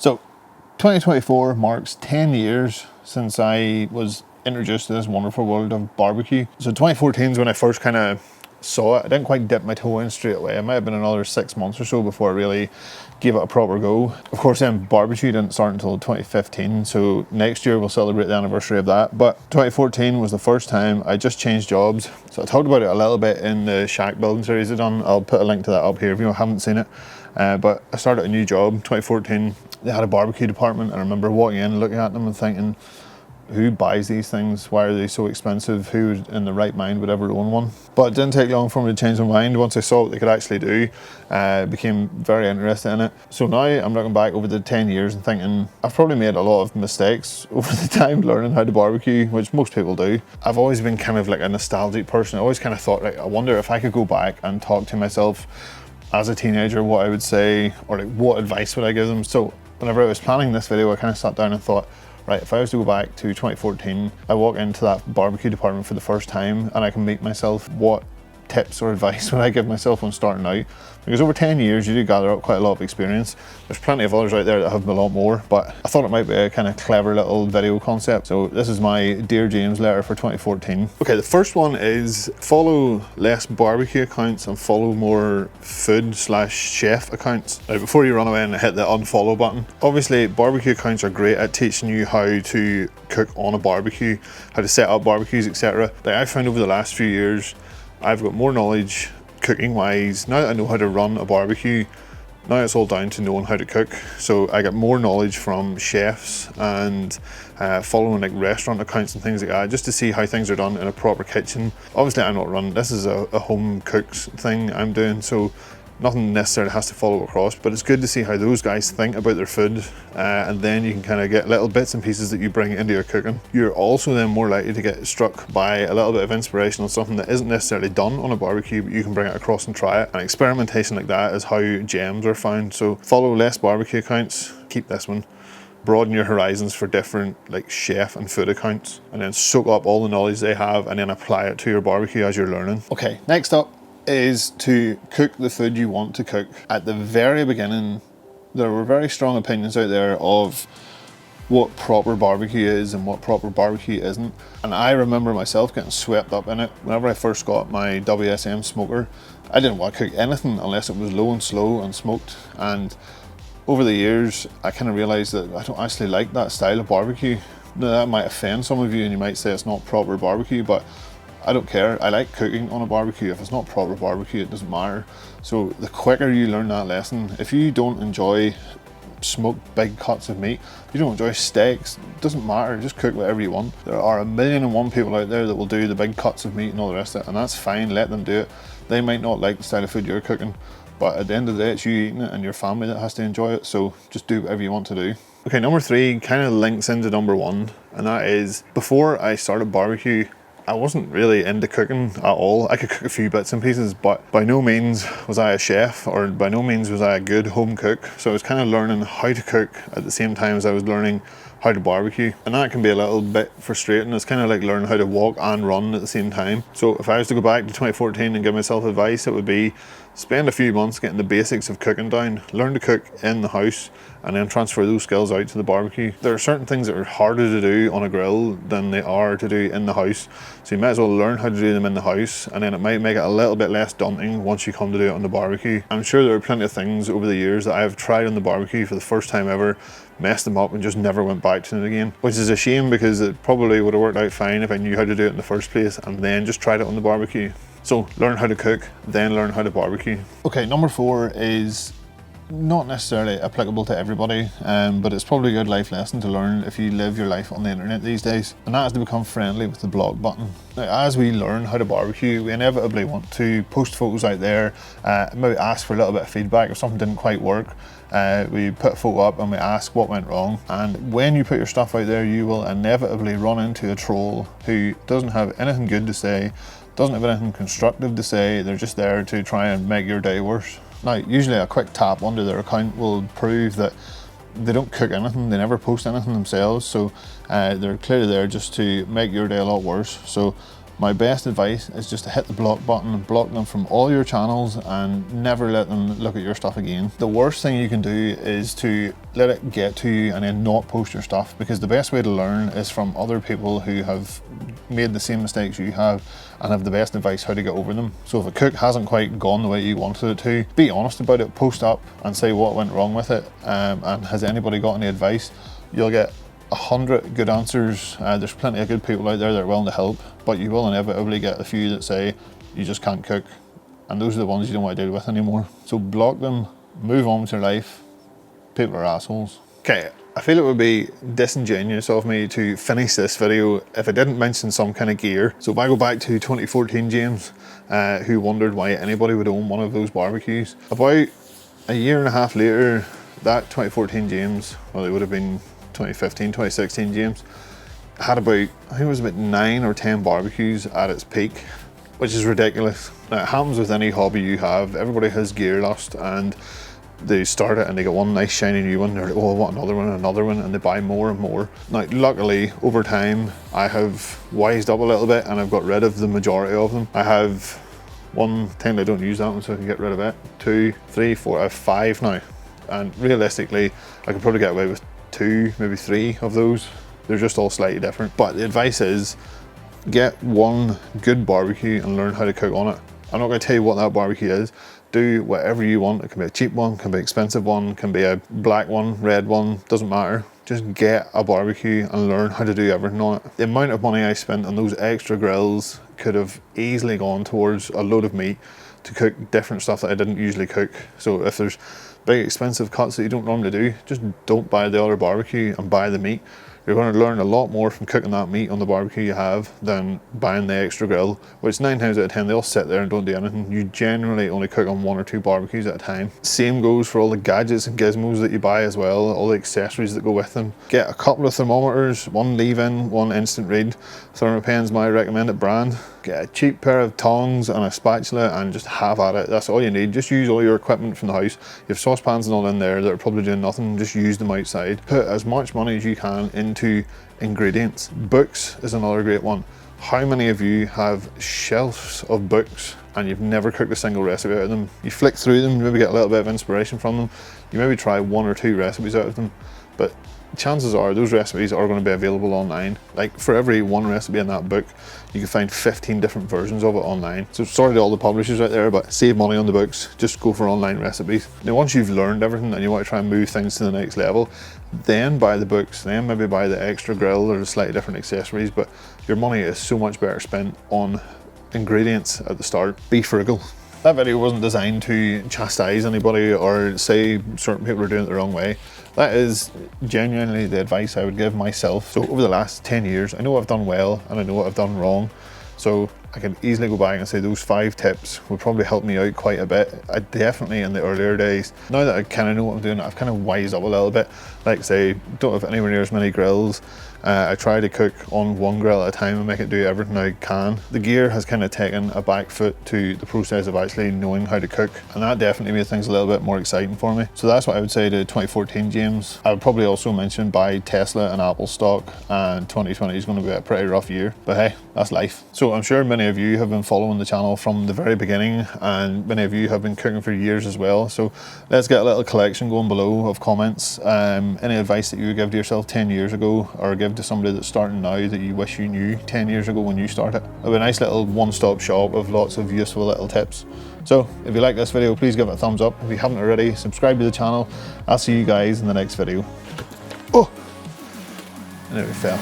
So 2024 marks 10 years since I was introduced to this wonderful world of barbecue. So 2014 is when I first kind of saw it. I didn't quite dip my toe in straight away. It might have been another 6 months or so before I really gave it a proper go. Of course, then barbecue didn't start until 2015, so next year we'll celebrate the anniversary of that. But 2014 was the first time I just changed jobs. So I talked about it a little bit in the shack building series I've done. I'll put a link to that up here if you haven't seen it. But I started a new job in 2014. They had a barbecue department, and I remember walking in, looking at them and thinking, who buys these things? Why are they so expensive? Who in the right mind would ever own one? But it didn't take long for me to change my mind. Once I saw what they could actually do, became very interested in it. So now I'm looking back over the 10 years and thinking, I've probably made a lot of mistakes over the time learning how to barbecue, which most people do. I've always been kind of like a nostalgic person. I always kind of thought, like, I wonder if I could go back and talk to myself as a teenager, what I would say, or like what advice would I give them. So whenever I was planning this video, I kind of sat down and thought, right, if I was to go back to 2014, I walk into that barbecue department for the first time and I can meet myself, what tips or advice would I give myself when starting out? Because over 10 years you do gather up quite a lot of experience. There's plenty of others out there that have a lot more, but I thought it might be a kind of clever little video concept. So this is my Dear James letter for 2014. Okay, the first one is follow less barbecue accounts and follow more food/chef accounts. Now, before you run away and hit the unfollow button, obviously barbecue accounts are great at teaching you how to cook on a barbecue, how to set up barbecues, etc. Like I found over the last few years, I've got more knowledge cooking wise. Now that I know how to run a barbecue, now it's all down to knowing how to cook. So I get more knowledge from chefs and following like restaurant accounts and things like that, just to see how things are done in a proper kitchen. Obviously I'm not running, this is a home cooks thing I'm doing, so nothing necessarily has to follow across, but it's good to see how those guys think about their food, and then you can kind of get little bits and pieces that you bring into your cooking. You're also then more likely to get struck by a little bit of inspiration on something that isn't necessarily done on a barbecue, but you can bring it across and try it. And experimentation like that is how gems are found. So follow less barbecue accounts, keep this one. Broaden your horizons for different like chef and food accounts, and then soak up all the knowledge they have and then apply it to your barbecue as you're learning. Okay, next up is to cook the food you want to cook. At the very beginning, there were very strong opinions out there of what proper barbecue is and what proper barbecue isn't. And I remember myself getting swept up in it. Whenever I first got my WSM smoker, I didn't want to cook anything unless it was low and slow and smoked. And over the years, I kind of realized that I don't actually like that style of barbecue. Now, that might offend some of you and you might say it's not proper barbecue, but I don't care. I like cooking on a barbecue. If it's not proper barbecue, it doesn't matter. So the quicker you learn that lesson, if you don't enjoy smoked big cuts of meat, if you don't enjoy steaks, it doesn't matter, just cook whatever you want. There are 1,000,001 people out there that will do the big cuts of meat and all the rest of it, and that's fine, let them do it. They might not like the style of food you're cooking, but at the end of the day, it's you eating it and your family that has to enjoy it, so just do whatever you want to do. Okay, number 3 kind of links into number 1, and that is, before I started barbecue, I wasn't really into cooking at all. I could cook a few bits and pieces, but by no means was I a chef, or by no means was I a good home cook. So I was kind of learning how to cook at the same time as I was learning how to barbecue. And that can be a little bit frustrating. It's kind of like learning how to walk and run at the same time. So if I was to go back to 2014 and give myself advice, it would be spend a few months getting the basics of cooking down, learn to cook in the house, and then transfer those skills out to the barbecue. There are certain things that are harder to do on a grill than they are to do in the house. So you might as well learn how to do them in the house, and then it might make it a little bit less daunting once you come to do it on the barbecue. I'm sure there are plenty of things over the years that I've tried on the barbecue for the first time ever, messed them up and just never went back to it again, which is a shame because it probably would have worked out fine if I knew how to do it in the first place and then just tried it on the barbecue. So learn how to cook, then learn how to barbecue. Okay, number 4 is not necessarily applicable to everybody, but it's probably a good life lesson to learn if you live your life on the internet these days, and that is to become friendly with the block button. Now, as we learn how to barbecue, we inevitably want to post photos out there, maybe ask for a little bit of feedback if something didn't quite work. We put a photo up and we ask what went wrong, and when you put your stuff out there, you will inevitably run into a troll who doesn't have anything good to say, doesn't have anything constructive to say. They're just there to try and make your day worse. Now, usually a quick tap under their account will prove that they don't cook anything, they never post anything themselves, so they're clearly there just to make your day a lot worse. So My best advice is just to hit the block button and block them from all your channels and never let them look at your stuff again. The worst thing you can do is to let it get to you and then not post your stuff, because the best way to learn is from other people who have made the same mistakes you have and have the best advice how to get over them. So if a cook hasn't quite gone the way you wanted it to, be honest about it, post up and say what went wrong with it, and has anybody got any advice. You'll get 100 good answers. There's plenty of good people out there that are willing to help, but you will inevitably get a few that say you just can't cook, and those are the ones you don't want to deal with anymore. So block them, move on with your life. People are assholes. Okay, I feel it would be disingenuous of me to finish this video if I didn't mention some kind of gear. So if I go back to 2014 James, who wondered why anybody would own one of those barbecues. About a year and a half later, that 2014 James, well, it would have been 2015, 2016 James, had about, I think it was about 9 or 10 barbecues at its peak, which is ridiculous. Now, it happens with any hobby you have. Everybody has gear lust, and they start it and they get one nice shiny new one, they're like, oh, I want another one, and they buy more and more. Now, luckily, over time, I have wised up a little bit and I've got rid of the majority of them. I have one thing, I don't use that one, so I can get rid of it. 2, 3, 4, I have 5 now. And realistically, I could probably get away with 2, maybe 3 of those. They're just all slightly different. But the advice is, get one good barbecue and learn how to cook on it. I'm not going to tell you what that barbecue is. Do whatever you want. It can be a cheap one, can be an expensive one, can be a black one, red one, doesn't matter. Just get a barbecue and learn how to do everything on it. The amount of money I spent on those extra grills could have easily gone towards a load of meat to cook different stuff that I didn't usually cook. So if there's big expensive cuts that you don't normally do, just don't buy the other barbecue and buy the meat. You're going to learn a lot more from cooking that meat on the barbecue you have than buying the extra grill, which 9 times out of 10 they all sit there and don't do anything. You generally only cook on 1 or 2 barbecues at a time. Same goes for all the gadgets and gizmos that you buy as well, all the accessories that go with them. Get a couple of thermometers, one leave-in, one instant read. Thermapen's my recommended brand. Get a cheap pair of tongs and a spatula and just have at it. That's all you need. Just use all your equipment from the house. You have saucepans and all in there that are probably doing nothing. Just use them outside. Put as much money as you can into ingredients. Books is another great one. How many of you have shelves of books and you've never cooked a single recipe out of them? You flick through them, maybe get a little bit of inspiration from them. You maybe try 1 or 2 recipes out of them, but chances are those recipes are going to be available online. Like, for every 1 recipe in that book, you can find 15 different versions of it online. So sorry to all the publishers out there, but save money on the books, just go for online recipes. Now, once you've learned everything and you want to try and move things to the next level, then buy the books, then maybe buy the extra grill or the slightly different accessories, but your money is so much better spent on ingredients at the start. Be frugal. That video wasn't designed to chastise anybody or say certain people are doing it the wrong way. That is genuinely the advice I would give myself. So over the last 10 years, I know what I've done well and I know what I've done wrong. So I can easily go back and say those 5 tips would probably help me out quite a bit. I definitely, in the earlier days, now that I kind of know what I'm doing, I've kind of wised up a little bit. Like, say, don't have anywhere near as many grills. I try to cook on 1 grill at a time and make it do everything I can. The gear has kind of taken a back foot to the process of actually knowing how to cook, and that definitely made things a little bit more exciting for me. So that's what I would say to 2014 James. I would probably also mention buy Tesla and Apple stock, and 2020 is going to be a pretty rough year, but hey, that's life. So I'm sure many of you have been following the channel from the very beginning, and many of you have been cooking for years as well. So let's get a little collection going below of comments. Any advice that you would give to yourself 10 years ago, or give to somebody that's starting now that you wish you knew 10 years ago when you started. It'll be a nice little one-stop shop of lots of useful little tips. So if you like this video, please give it a thumbs up. If you haven't already, subscribe to the channel. I'll see you guys in the next video. Oh, and there we fell.